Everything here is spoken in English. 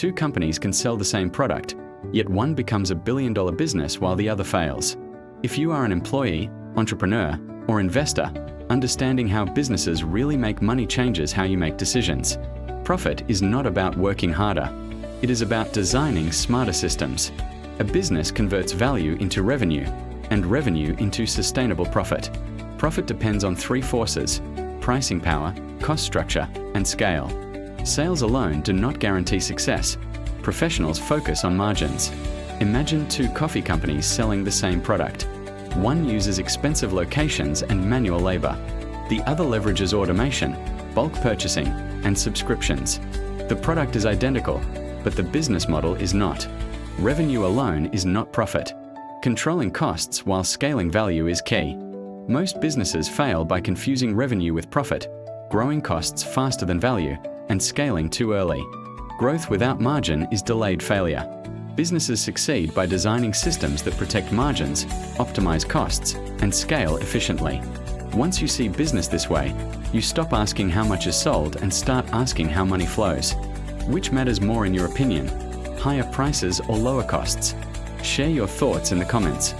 Two companies can sell the same product, yet one becomes a billion-dollar business while the other fails. If you are an employee, entrepreneur, or investor, understanding how businesses really make money changes how you make decisions. Profit is not about working harder. It is about designing smarter systems. A business converts value into revenue, and revenue into sustainable profit. Profit depends on three forces: pricing power, cost structure, and scale. Sales alone do not guarantee success. Professionals focus on margins. Imagine two coffee companies selling the same product. One uses expensive locations and manual labor. The other leverages automation, bulk purchasing, and subscriptions. The product is identical, but the business model is not. Revenue alone is not profit. Controlling costs while scaling value is key. Most businesses fail by confusing revenue with profit, growing costs faster than value, and scaling too early. Growth without margin is delayed failure. Businesses succeed by designing systems that protect margins, optimize costs, and scale efficiently. Once you see business this way, you stop asking how much is sold and start asking how money flows. Which matters more in your opinion? Higher prices or lower costs? Share your thoughts in the comments.